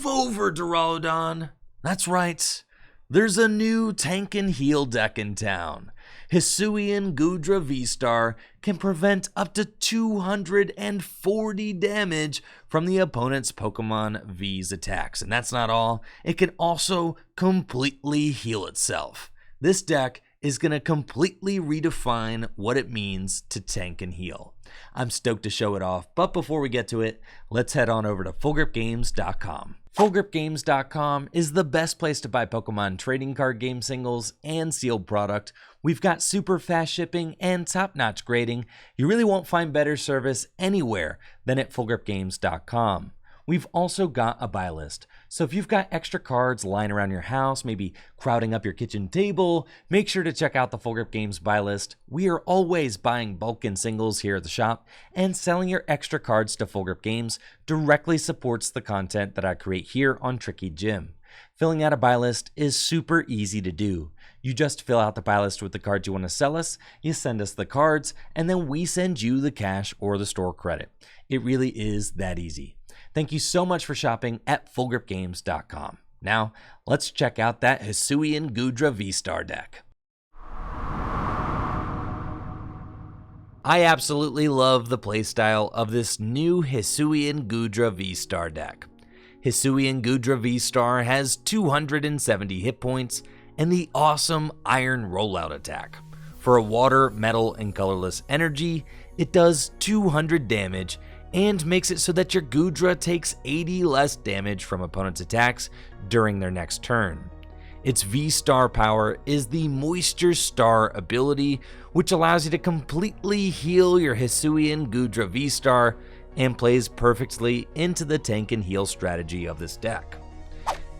Move over, Duraludon. That's right. There's a new tank and heal deck in town. Hisuian Goodra V-Star can prevent up to 240 damage from the opponent's Pokemon V's attacks. And that's not all. It can also completely heal itself. This deck is going to completely redefine what it means to tank and heal. I'm stoked to show it off, but before we get to it, let's head on over to FullGripGames.com. FullGripGames.com is the best place to buy Pokemon trading card game singles and sealed product. We've got super fast shipping and top-notch grading. You really won't find better service anywhere than at FullGripGames.com. We've also got a buy list. So if you've got extra cards lying around your house, maybe crowding up your kitchen table, make sure to check out the Full Grip Games buy list. We are always buying bulk and singles here at the shop, and selling your extra cards to Full Grip Games directly supports the content that I create here on Tricky Gym. Filling out a buy list is super easy to do. You just fill out the buy list with the cards you want to sell us, you send us the cards, and then we send you the cash or the store credit. It really is that easy. Thank you so much for shopping at FullGripGames.com. Now, let's check out that Hisuian Goodra V-Star deck. I absolutely love the playstyle of this new Hisuian Goodra V-Star deck. Hisuian Goodra V-Star has 270 hit points and the awesome Iron Rollout attack. For a water, metal, and colorless energy, it does 200 damage and makes it so that your Goodra takes 80 less damage from opponents' attacks during their next turn. Its V-Star power is the Moisture Star ability, which allows you to completely heal your Hisuian Goodra V-Star and plays perfectly into the tank and heal strategy of this deck.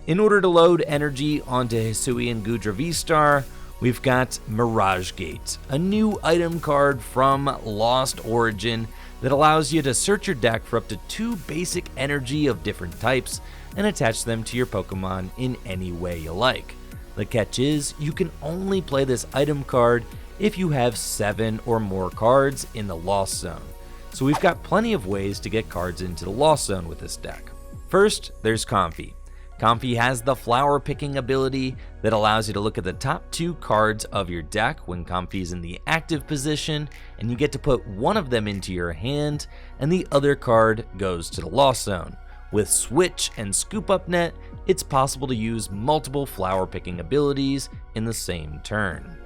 In order to load energy onto Hisuian Goodra V-Star, we've got Mirage Gate, a new item card from Lost Origin that allows you to search your deck for up to 2 basic energy of different types and attach them to your Pokemon in any way you like. The catch is, you can only play this item card if you have 7 or more cards in the Lost Zone. So we've got plenty of ways to get cards into the Lost Zone with this deck. First, there's Comfey. Comfey has the flower picking ability that allows you to look at the top 2 cards of your deck when Comfey is in the active position, and you get to put one of them into your hand, and the other card goes to the Lost Zone. With Switch and Scoop Up Net, it's possible to use multiple flower picking abilities in the same turn.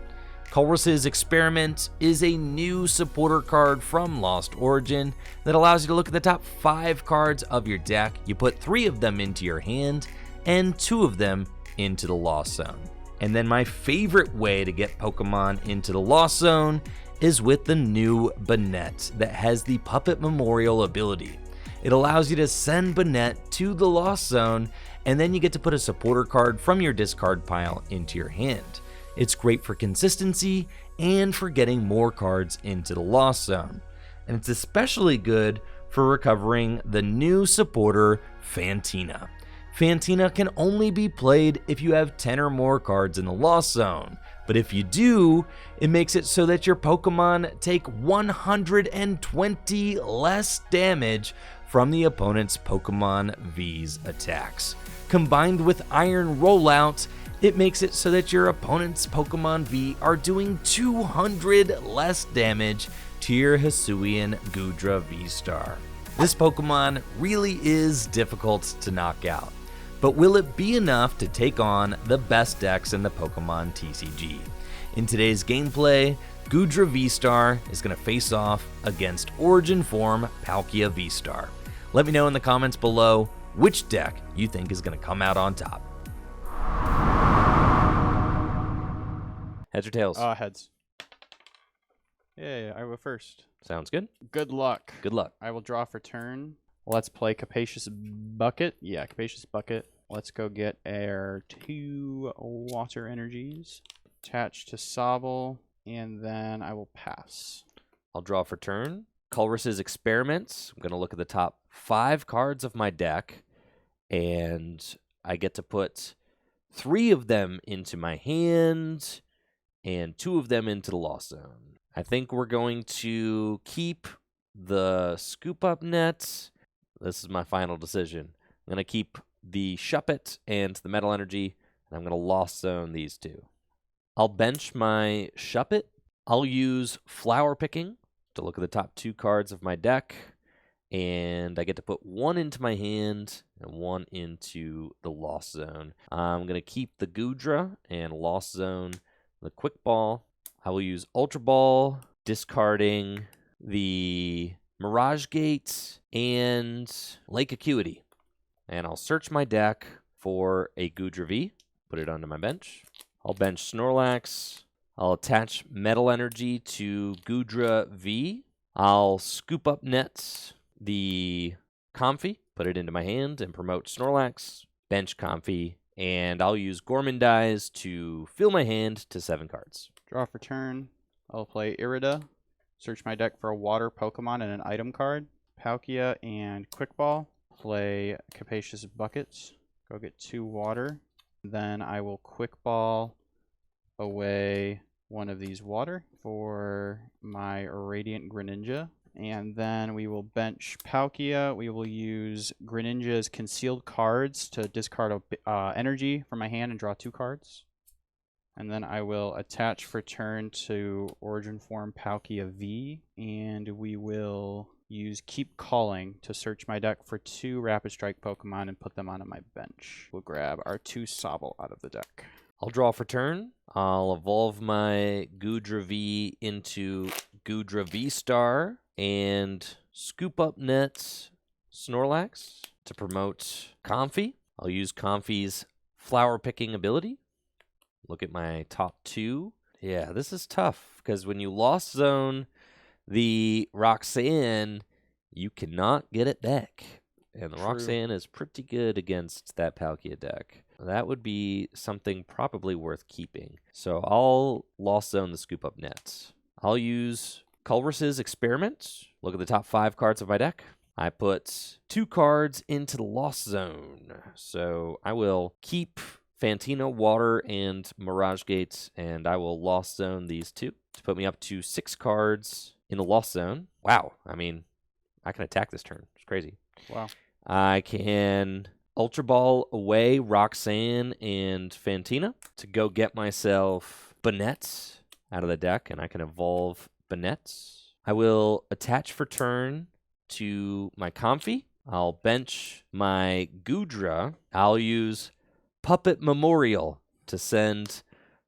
Colress's Experiment is a new supporter card from Lost Origin that allows you to look at the top 5 cards of your deck. You put 3 of them into your hand and 2 of them into the Lost Zone. And then my favorite way to get Pokemon into the Lost Zone is with the new Bannette that has the Puppet Memorial ability. It allows you to send Bannette to the Lost Zone, and then you get to put a supporter card from your discard pile into your hand. It's great for consistency and for getting more cards into the Lost Zone. And it's especially good for recovering the new supporter, Fantina. Fantina can only be played if you have 10 or more cards in the Lost Zone. But if you do, it makes it so that your Pokemon take 120 less damage from the opponent's Pokemon V's attacks. Combined with Iron Rollout, it makes it so that your opponent's Pokemon V are doing 200 less damage to your Hisuian Goodra V-Star. This Pokemon really is difficult to knock out, but will it be enough to take on the best decks in the Pokemon TCG? In today's gameplay, Goodra V-Star is going to face off against Origin Form Palkia V-Star. Let me know in the comments below which deck you think is going to come out on top. Heads or tails? Heads. Yeah, I go first. Sounds good. Good luck. Good luck. I will draw for turn. Let's play Capacious Bucket. Yeah, Capacious Bucket. Let's go get our 2 water energies. Attach to Sobble, and then I will pass. I'll draw for turn. Colress's Experiments. I'm going to look at the top 5 cards of my deck, and I get to put 3 of them into my hand and 2 of them into the Lost Zone. I think we're going to keep the Scoop Up Net. This is my final decision. I'm going to keep the Shuppet and the Metal Energy, and I'm going to Lost Zone these two. I'll bench my Shuppet. I'll use Flower Picking to look at the top 2 cards of my deck, and I get to put 1 into my hand and 1 into the Lost Zone. I'm going to keep the Goodra and Lost Zone the Quick Ball. I will use Ultra Ball, discarding the Mirage Gate and Lake Acuity. And I'll search my deck for a Goodra V, put it onto my bench. I'll bench Snorlax. I'll attach Metal Energy to Goodra V. I'll scoop up nets the Comfey, put it into my hand, and promote Snorlax. Bench Comfey, and I'll use Gourmandize to fill my hand to 7 cards. Draw for turn. I'll play Irida. Search my deck for a water Pokemon and an item card. Palkia and Quick Ball. Play Capacious Buckets. Go get 2 water. Then I will Quick Ball away one of these water for my Radiant Greninja. And then we will bench Palkia. We will use Greninja's concealed cards to discard energy from my hand and draw 2 cards. And then I will attach for turn to Origin Form Palkia V. And we will use Keep Calling to search my deck for 2 Rapid Strike Pokemon and put them onto my bench. We'll grab our 2 Sobble out of the deck. I'll draw for turn. I'll evolve my Goodra V into Goodra VSTAR and scoop up net Snorlax to promote Comfey. I'll use Comfey's Flower Picking ability. Look at my top 2. Yeah, this is tough because when you Lost Zone the Roxanne, you cannot get it back. And the True. Roxanne is pretty good against that Palkia deck. That would be something probably worth keeping. So I'll Lost Zone the Scoop Up Nets. I'll use Colress's Experiment. Look at the top 5 cards of my deck. I put 2 cards into the Lost Zone. So I will keep Fantina, Water, and Mirage Gate, and I will Lost Zone these 2 to put me up to 6 cards in the Lost Zone. Wow, I mean, I can attack this turn. It's crazy. Wow. I can Ultra Ball away Roxanne and Fantina to go get myself Bannette out of the deck, and I can evolve Bannette. I will attach for turn to my Comfey. I'll bench my Goodra. I'll use Puppet Memorial to send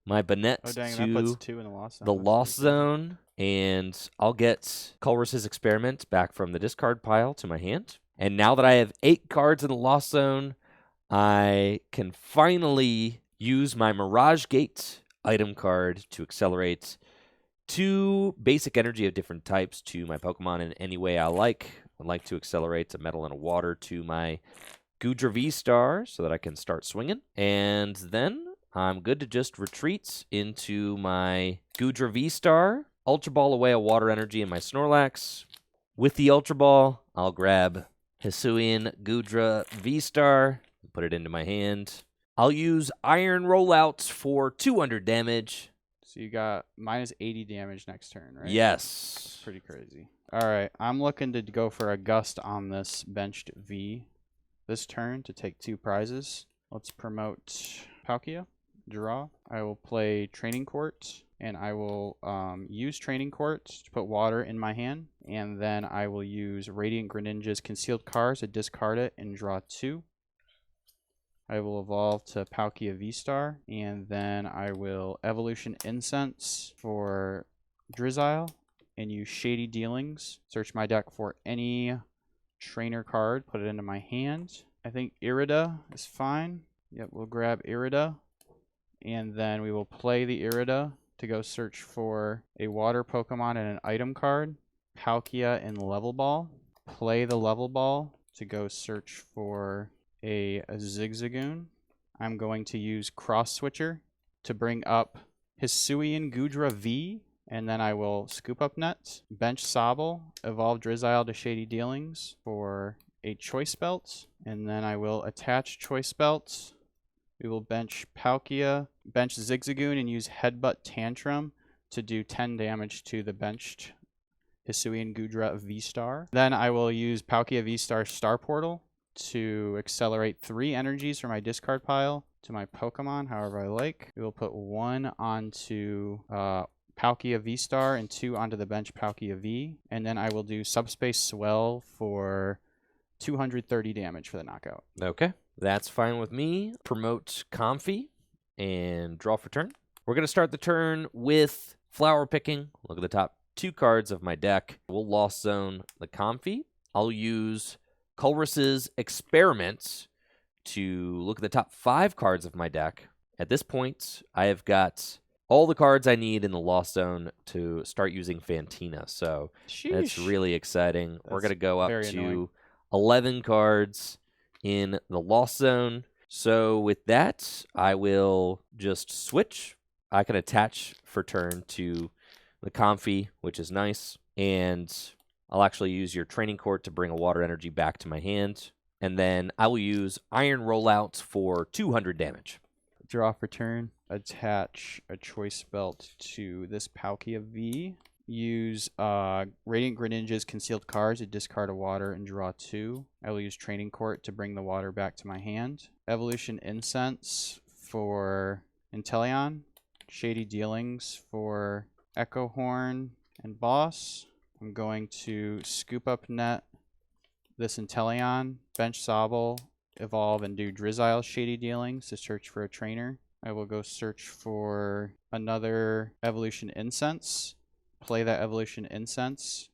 my Bannette That puts 2 in the Lost Zone. the Lost Zone, and I'll get Colress's Experiment back from the discard pile to my hand. And now that I have 8 cards in the Lost Zone, I can finally use my Mirage Gate item card to accelerate 2 basic energy of different types to my Pokemon in any way I like. I'd like to accelerate a metal and a water to my Goodra VSTAR so that I can start swinging. And then I'm good to just retreat into my Goodra VSTAR, Ultra Ball away a water energy in my Snorlax. With the Ultra Ball, I'll grab Hisuian Goodra VSTAR, put it into my hand. I'll use Iron Rollout for 200 damage. So you got minus 80 damage next turn, right? Yes. Pretty crazy. All right, I'm looking to go for a Gust on this benched V this turn to take 2 prizes. Let's promote Palkia. Draw. I will play Training Court, and I will use Training Court to put water in my hand, and then I will use Radiant Greninja's Concealed Cards to discard it and draw 2. I will evolve to Palkia V-Star, and then I will Evolution Incense for Drizzile, and use Shady Dealings. Search my deck for any trainer card, put it into my hand. I think Irida is fine. Yep, we'll grab Irida. And then we will play the Irida to go search for a water Pokemon and an item card. Palkia and Level Ball. Play the Level Ball to go search for a Zigzagoon. I'm going to use Cross Switcher to bring up Hisuian Goodra V. And then I will scoop up nets, bench Sobble, evolve Drizzile to Shady Dealings for a Choice Belt. And then I will attach Choice Belt. We will bench Palkia, bench Zigzagoon, and use Headbutt Tantrum to do 10 damage to the benched Hisuian Goodra V-Star. Then I will use Palkia V-Star Star Portal to accelerate 3 energies from my discard pile to my Pokemon, however I like. We will put 1 onto Palkia V-Star and 2 onto the bench Palkia V. And then I will do Subspace Swell for 230 damage for the knockout. Okay, that's fine with me. Promote Comfey and draw for turn. We're going to start the turn with flower picking. Look at the top 2 cards of my deck. We'll Lost Zone the Comfey. I'll use Colress's Experiments to look at the top 5 cards of my deck. At this point, I have got all the cards I need in the Lost Zone to start using Fantina. So that's really exciting. We're going to go up to annoying. 11 cards in the Lost Zone. So with that, I will just switch. I can attach for turn to the Comfey, which is nice. And I'll actually use your Training Court to bring a water energy back to my hand. And then I will use Iron Rollouts for 200 damage. Draw for turn. Attach a Choice Belt to this Palkia V. Use Radiant Greninja's Concealed Cards to discard a water and draw 2. I will use Training Court to bring the water back to my hand. Evolution Incense for Inteleon. Shady Dealings for Echo Horn and Boss. I'm going to scoop up net this Inteleon, bench Sobble, evolve, and do Drizzile Shady Dealings to search for a trainer. I will go search for another Evolution Incense. Play that Evolution Incense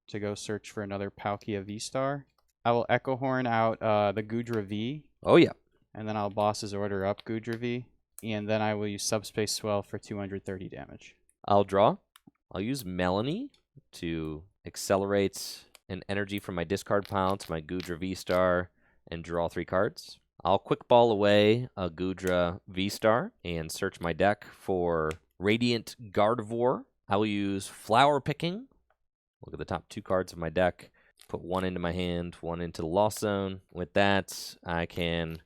to go search for another Palkia V-Star. I will Echo Horn out the Goodra V. Oh, yeah. And then I'll Boss's Order up Goodra V. And then I will use Subspace Swell for 230 damage. I'll draw. I'll use Melony to accelerate an energy from my discard pile to my Goodra V-Star and draw 3 cards. I'll Quick Ball away a Goodra V-Star and search my deck for Radiant Gardevoir. I will use Flower Picking. Look at the top 2 cards of my deck. Put 1 into my hand, 1 into the Lost Zone. With that, I can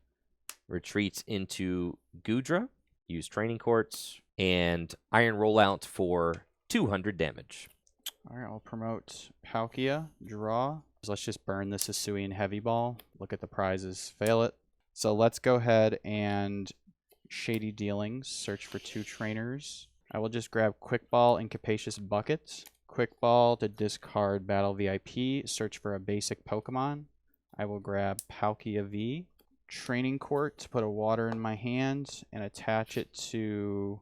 retreat into Goodra, use Training Courts, and Iron Rollout for 200 damage. All right, I'll promote Palkia, draw. Let's just burn this Hisuian Heavy Ball. Look at the prizes, fail it. So let's go ahead and Shady Dealings, search for 2 trainers. I will just grab Quick Ball and Capacious Bucket. Quick Ball to discard Battle VIP, search for a basic Pokemon. I will grab Palkia V. Training Court to put a water in my hand and attach it to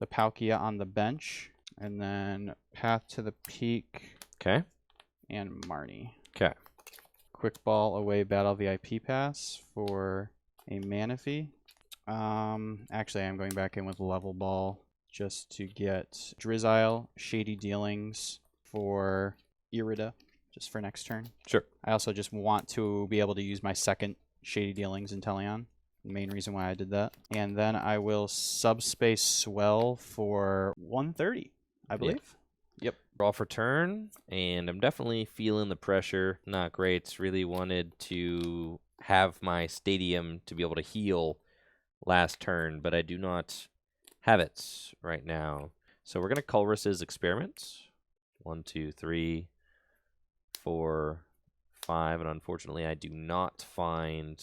the Palkia on the bench. And then Path to the Peak. Okay. And Marnie. Okay. Quick Ball away Battle VIP pass for a Manaphy. Actually, I'm going back in with Level Ball just to get Drizzile, Shady Dealings for Irida, just for next turn. Sure. I also just want to be able to use my second Shady Dealings in Inteleon. Main reason why I did that. And then I will Subspace Swell for 130, I believe. Yep. Draw for turn, and I'm definitely feeling the pressure. Not great. Really wanted to have my Stadium to be able to heal last turn, but I do not have it right now. So we're going to Colress's Experiments. 1, 2, 3, 4, 5, and unfortunately I do not find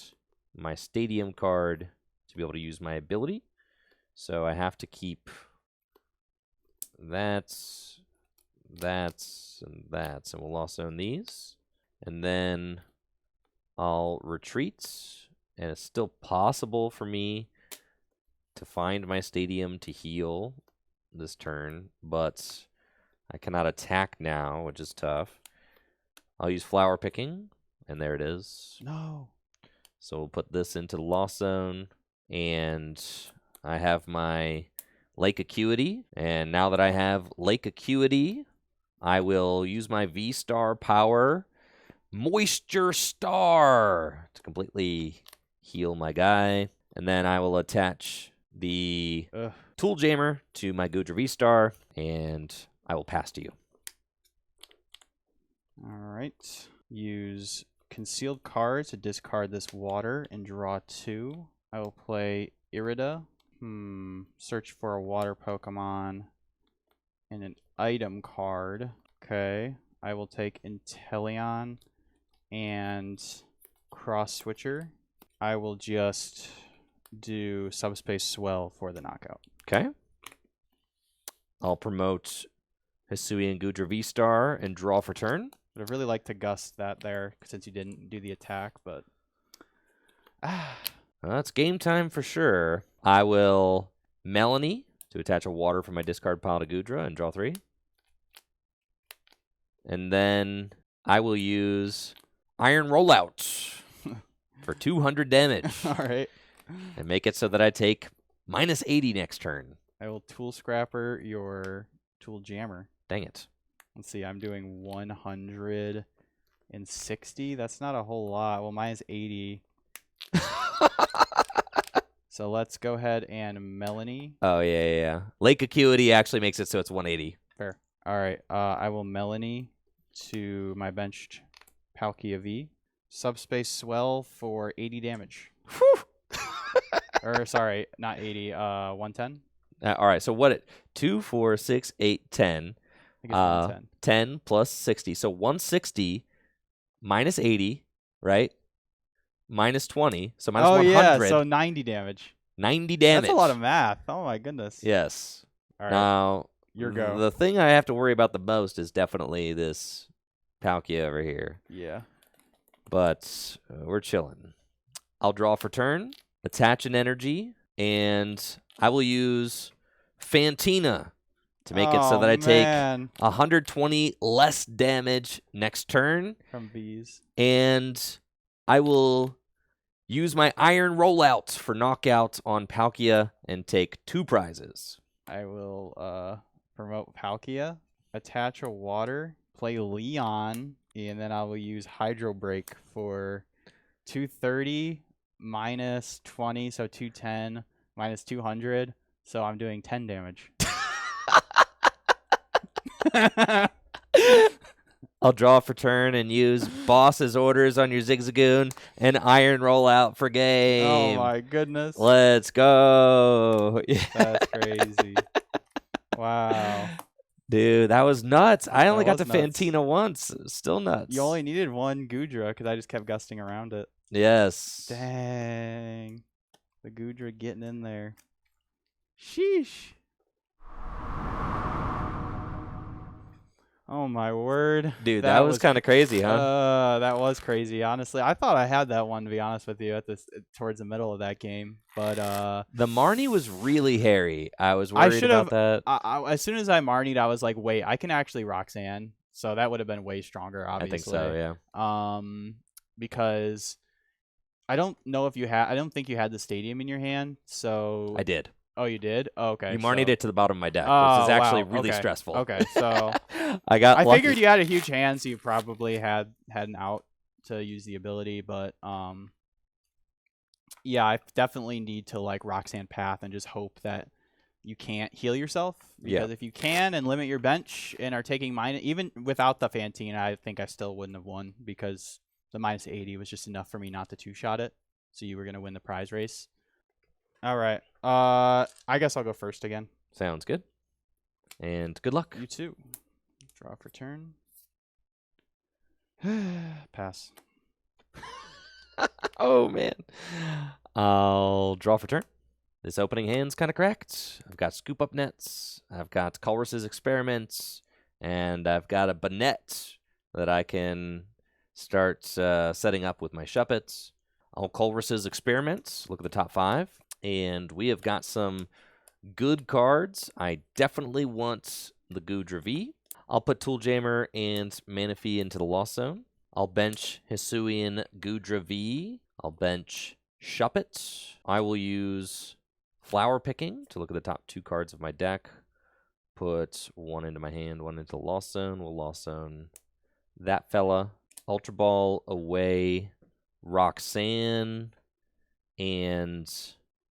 my Stadium card to be able to use my ability. So I have to keep that, and that. So we'll also own these. And then I'll retreat, and it's still possible for me to find my Stadium to heal this turn, but I cannot attack now, which is tough. I'll use Flower Picking, and there it is. No. So we'll put this into the Lost Zone, and I have my Lake Acuity, and now that I have Lake Acuity, I will use my V-Star power, Moisture Star, to completely heal my guy, and then I will attach the Tool Jammer to my Goodra V-Star, and I will pass to you. All right. Use Concealed Cards to discard this water and draw 2. I will play Irida. Search for a water Pokemon and an item card. Okay. I will take Inteleon and Cross Switcher. I will just do Subspace Swell for the knockout. Okay. I'll promote Hisuian Goodra V-Star and draw for turn. Would have really liked to gust that there since you didn't do the attack, but Well, that's game time for sure. I will Melony to attach a water from my discard pile to Goodra and draw 3. And then I will use Iron Rollout for 200 damage. all right. And make it so that I take minus 80 next turn. I will Tool Scrapper your Tool Jammer. Dang it. Let's see, I'm doing 160. That's not a whole lot. Well, mine is 80. So let's go ahead and Melony. Oh, yeah. Lake Acuity actually makes it so it's 180. Fair. All right. I will Melony to my benched Palkia V. Subspace Swell for 80 damage. Or, sorry, not 80. 110. All right, so what? 2, 4, 6, 8, 10. I think it's 110. 10 plus 60. So 160 minus 80, right? Minus 20. So minus 100. Yeah, so 90 damage. 90 damage. That's a lot of math. Oh, my goodness. Yes. All right. Now, Your go. the thing I have to worry about the most is definitely this Palkia over here. Yeah. But we're chilling. I'll draw for turn, attach an energy, and I will use Fantina to make it so that I take 120 less damage next turn. From bees. And I will use my Iron Rollout for knockout on Palkia and take 2 prizes. I will promote Palkia, attach a water, play Leon, and then I will use Hydro Break for 230 minus 20, so 210 minus 200. So I'm doing 10 damage. I'll draw for turn and use Boss's Orders on your Zigzagoon and Iron Rollout for game. Oh my goodness. Let's go. That's crazy. Wow. Dude, that was nuts. I only got to was nuts. Fantina once. Still nuts. You only needed one Goodra because I just kept gusting around it. Yes. Dang. The Goodra getting in there. Sheesh. Oh my word. Dude, that was kind of crazy, huh? That was crazy, honestly. I thought I had that one, to be honest with you, at this towards the middle of that game. But the Marnie was really hairy. I was worried about that. As soon as I Marnied, I was like, wait, I can actually Roxanne. So that would have been way stronger, obviously. I think so, yeah. Because I don't know if you had. I don't think you had the stadium in your hand. So I did. Oh, you did? Oh, okay. You Marnied it to the bottom of my deck, Oh, which is actually wow. really Okay. stressful. Okay, so I I figured you had a huge hand, so you probably had an out to use the ability, but yeah, I definitely need to like Roxanne Path and just hope that you can't heal yourself. Because if you can and limit your bench and are taking minus, even without the Fantina, I think I still wouldn't have won because the minus 80 was just enough for me not to two-shot it. So you were going to win the prize race. All right. I guess I'll go first again. Sounds good. And good luck. You too. Draw for turn. Pass. Oh, man. I'll draw for turn. This opening hand's kind of cracked. I've got Scoop Up Nets. I've got Colress's Experiments. And I've got a Bannette that I can start setting up with my Shuppets. I'll Colress's Experiments. Look at the top 5. And we have got some good cards. I definitely want the Goodra V. I'll put Tool Jammer and Manaphy into the Lost Zone. I'll bench Hisuian Goodra V. I'll bench Shuppet. I will use Flower Picking to look at the top 2 cards of my deck. Put 1 into my hand, 1 into the Lost Zone. We'll Lost Zone that fella. Ultra Ball away Roxanne and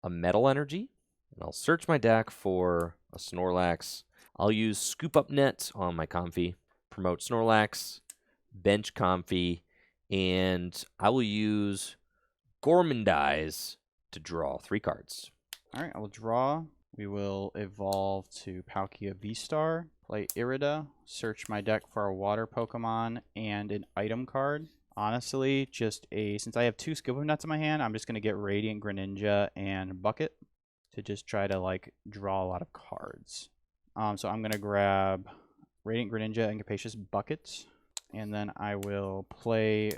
a Metal Energy. And I'll search my deck for a Snorlax. I'll use Scoop Up Net on my Comfey. Promote Snorlax. Bench Comfey. And I will use Gourmandize to draw 3 cards. All right, I will draw. We will evolve to Palkia V-Star. Play Irida. Search my deck for a water Pokemon and an item card. honestly, since I have 2 Scoop of Nuts in my hand, I'm just going to get Radiant Greninja and Bucket to just try to, like, draw a lot of cards. So I'm going to grab Radiant Greninja and Capacious Buckets, and then I will play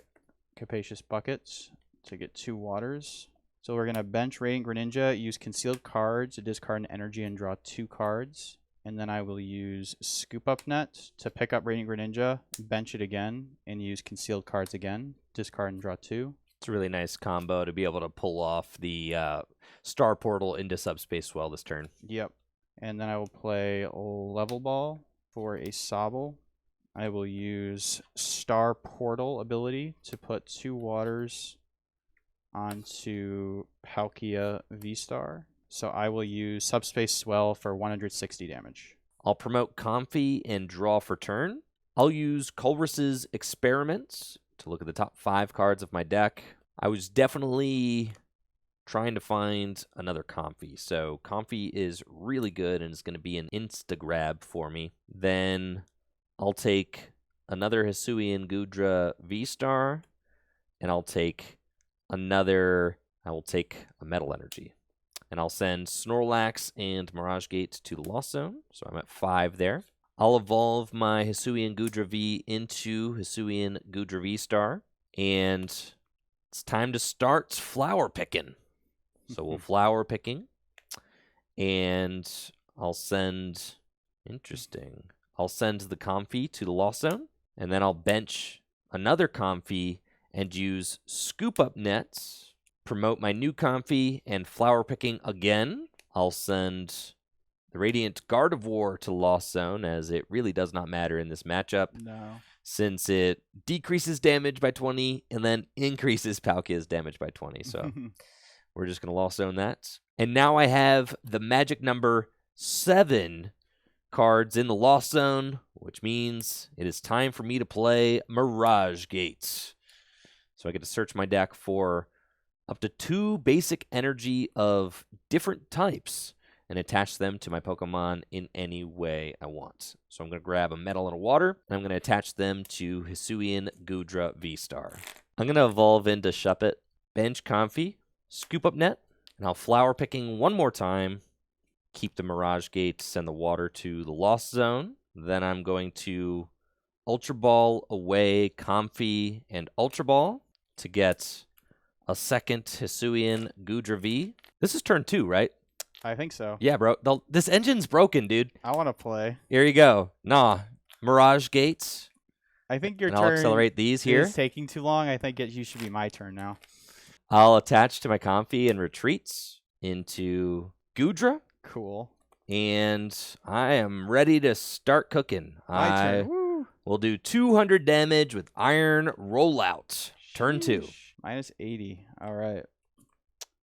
Capacious Buckets to get 2 waters. So we're going to bench Radiant Greninja, use Concealed Cards to discard an energy and draw 2 cards. And then I will use Scoop Up Net to pick up Radiant Greninja, bench it again, and use Concealed Cards again, discard and draw 2. It's a really nice combo to be able to pull off the Star Portal into Subspace Swell this turn. Yep. And then I will play Level Ball for a Sobble. I will use Star Portal ability to put 2 waters onto Palkia V-Star. So I will use Subspace Swell for 160 damage. I'll promote Comfey and draw for turn. I'll use Colress's Experiments to look at the top 5 cards of my deck. I was definitely trying to find another Comfey. So Comfey is really good and is going to be an insta-grab for me. Then I'll take another Hisuian Goodra V-Star, and I will take a Metal Energy. And I'll send Snorlax and Mirage Gate to the Lost Zone, so I'm at 5 there. I'll evolve my Hisuian Goodra V into Hisuian Goodra V-Star, and it's time to start flower picking. So we'll flower picking, and I'll send the Comfey to the Lost Zone, and then I'll bench another Comfey and use Scoop Up Nets, promote my new Comfey, and flower picking again. I'll send the Radiant Gardevoir to Lost Zone, as it really does not matter in this matchup. No. Since it decreases damage by 20 and then increases Palkia's damage by 20. So we're just going to Lost Zone that. And now I have the magic number 7 cards in the Lost Zone, which means it is time for me to play Mirage Gate. So I get to search my deck for up to 2 basic energy of different types and attach them to my Pokemon in any way I want. So I'm going to grab a Metal and a Water, and I'm going to attach them to Hisuian Goodra V-Star. I'm going to evolve into Shuppet, bench Comfey, Scoop Up Net, and I'll flower picking one more time, keep the Mirage Gate, send the water to the Lost Zone. Then I'm going to Ultra Ball away Comfey and Ultra Ball to get a second Hisuian Goodra V. This is turn 2, right? I think so. Yeah, bro. This engine's broken, dude. I want to play. Here you go. Nah. Mirage Gates. I think your and turn I'll accelerate these here. is taking too long. I think you should be my turn now. I'll attach to my Comfey and retreats into Goodra. Cool. And I am ready to start cooking. My I turn. Woo. will do 200 damage with Iron Rollout. Turn 2. Minus 80. All right.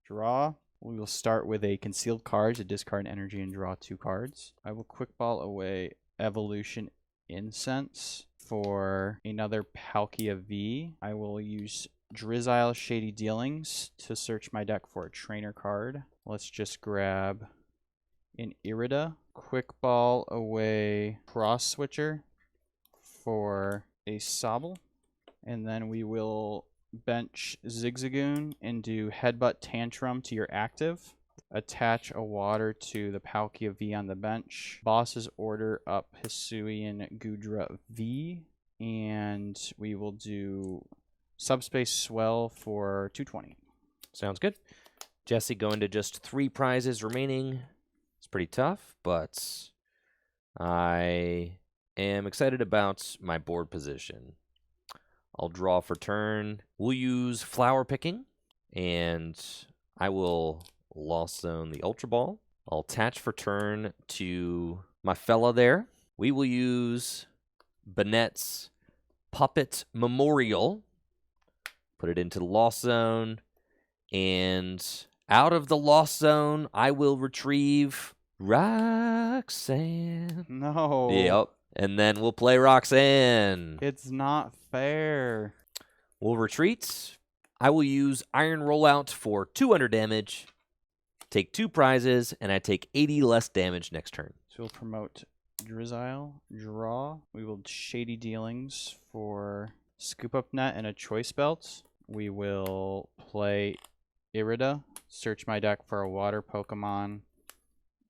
Draw. We will start with a Concealed Card to discard an energy and draw 2 cards. I will Quick Ball away Evolution Incense for another Palkia V. I will use Drizzile Shady Dealings to search my deck for a trainer card. Let's just grab an Irida. Quick Ball away Cross Switcher for a Sobble. And then we will bench Zigzagoon and do Headbutt Tantrum to your active. Attach a water to the Palkia V on the bench. Boss's order up Hisuian Goodra V. And we will do Subspace Swell for 220. Sounds good. Jesse going to just 3 prizes remaining. It's pretty tough, but I am excited about my board position. I'll draw for turn. We'll use Flower Picking, and I will Lost Zone the Ultra Ball. I'll attach for turn to my fella there. We will use Bannette's Puppet Memorial. Put it into the Lost Zone, and out of the Lost Zone, I will retrieve Roxanne. No. Yep. And then we'll play Roxanne. It's not fair. We'll retreat. I will use Iron Rollout for 200 damage. Take 2 prizes, and I take 80 less damage next turn. So we'll promote Drizzile. Draw. We will Shady Dealings for Scoop Up Net and a Choice Belt. We will play Irida. Search my deck for a water Pokemon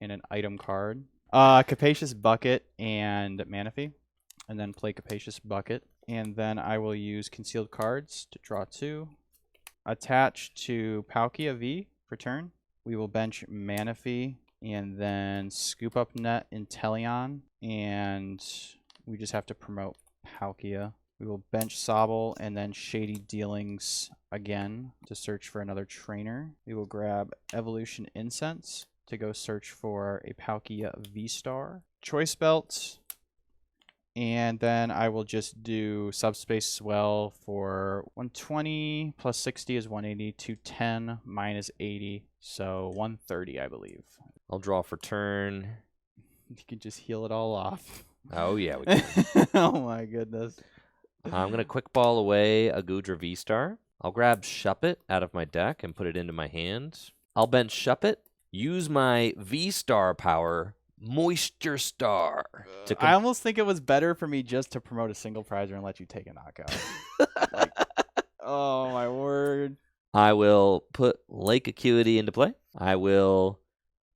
and an item card. Capacious Bucket and Manaphy. And then play Capacious Bucket. And then I will use Concealed Cards to draw 2. Attach to Palkia V for turn. We will bench Manaphy and then Scoop Up Net Inteleon. And we just have to promote Palkia. We will bench Sobble and then Shady Dealings again to search for another trainer. We will grab Evolution Incense to go search for a Palkia V-Star. Choice Belt. And then I will just do Subspace Swell for 120 plus 60 is 180, 210 minus 80, so 130, I believe. I'll draw for turn. You can just heal it all off. Oh, yeah, we can. Oh, my goodness. I'm going to quick ball away a Goodra V-Star. I'll grab Shuppet out of my deck and put it into my hand. I'll bench Shuppet, use my V-Star power, Moisture Star. I almost think it was better for me just to promote a single prizer and let you take a knockout. Like, oh, my word. I will put Lake Acuity into play. I will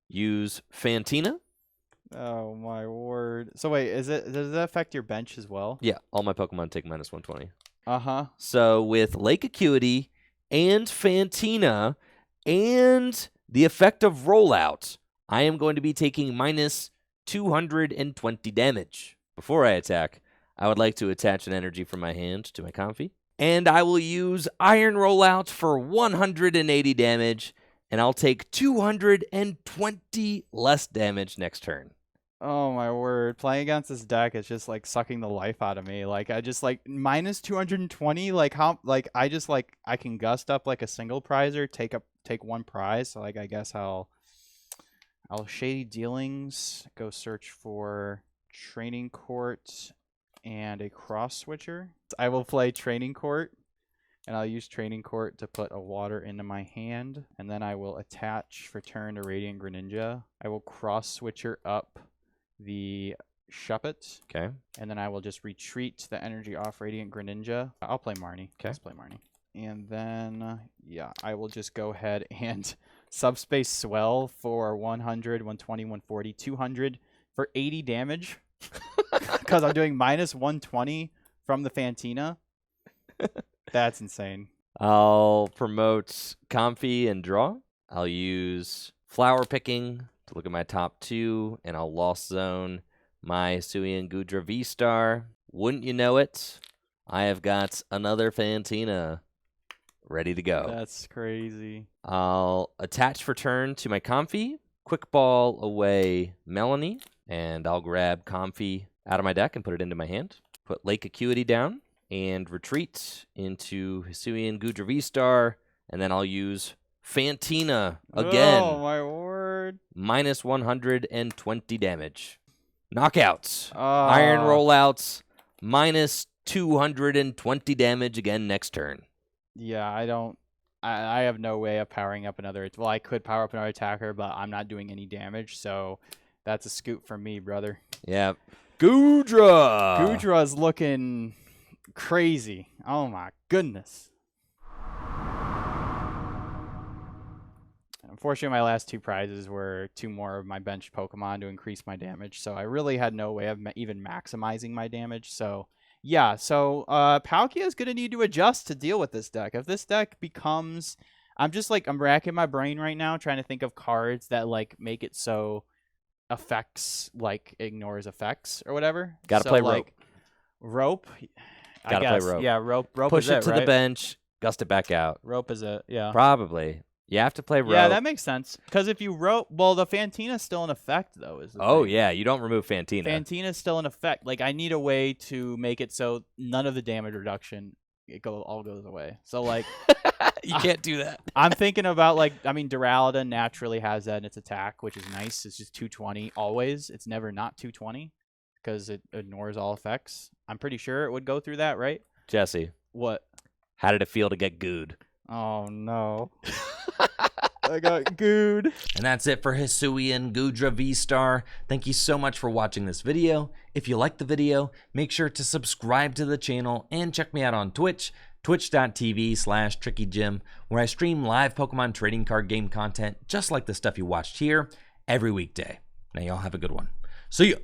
use Fantina. Oh, my word. So, wait, does that affect your bench as well? Yeah, all my Pokemon take minus 120. Uh-huh. So with Lake Acuity and Fantina and the effect of Rollout, I am going to be taking minus 220 damage. Before I attack, I would like to attach an energy from my hand to my Comfey. And I will use Iron Rollout for 180 damage, and I'll take 220 less damage next turn. Oh my word. Playing against this deck is just like sucking the life out of me. Like I just like minus 220, like how I can gust up like a single prizer, take one prize. So like I guess I'll Shady Dealings, go search for Training Court and a Cross Switcher. I will play Training Court, and I'll use Training Court to put a water into my hand, and then I will attach for turn to Radiant Greninja. I will Cross Switcher up the Shuppet. Okay. And then I will just retreat the energy off Radiant Greninja. I'll play Marnie. Okay. Let's play Marnie. And then, yeah, I will just go ahead and Subspace Swell for 100, 120, 140, 200 for 80 damage. Because I'm doing minus 120 from the Fantina. That's insane. I'll promote Comfey and draw. I'll use Flower Picking to look at my top 2, and I'll Lost Zone my Hisuian Goodra V-Star. Wouldn't you know it, I have got another Fantina ready to go. That's crazy. I'll attach for turn to my Comfey, quick ball away Melony, and I'll grab Comfey out of my deck and put it into my hand. Put Lake Acuity down and retreat into Hisuian Goodra V-Star, and then I'll use Fantina again. Oh, my word. Minus 120 damage. Knockouts. Iron Rollouts. Minus 220 damage again next turn. Yeah, I have no way of powering up another. Well, I could power up another attacker, but I'm not doing any damage, so that's a scoop for me, brother. Yeah. Goodra! Goodra's looking crazy. Oh, my goodness. Unfortunately, my last 2 prizes were 2 more of my bench Pokemon to increase my damage, so I really had no way of even maximizing my damage. So, yeah, Palkia is going to need to adjust to deal with this deck. If this deck becomes... I'm racking my brain right now trying to think of cards that, like, make it so effects, like, ignores effects or whatever. Gotta play Rope. Rope? Gotta play Rope. Yeah, Rope Push is it to right? the bench, gust it back out. Rope is it, yeah. Probably. You have to play Rope. Yeah, that makes sense. Because if you Rope... Well, the Fantina's still in effect, though. Is the Oh, thing. yeah. You don't remove Fantina. Fantina's still in effect. Like, I need a way to make it so none of the damage reduction all goes away. So, like... You can't do that. I'm thinking about, like... I mean, Duraludon naturally has that in its attack, which is nice. It's just 220 always. It's never not 220 because it ignores all effects. I'm pretty sure it would go through that, right? Jesse. What? How did it feel to get gooed? Oh, no. I got Good. And that's it for Hisuian Goodra V-Star. Thank you so much for watching this video. If you liked the video, make sure to subscribe to the channel and check me out on Twitch, twitch.tv/TrickyJim, where I stream live Pokemon trading card game content just like the stuff you watched here every weekday. Now y'all have a good one. See ya!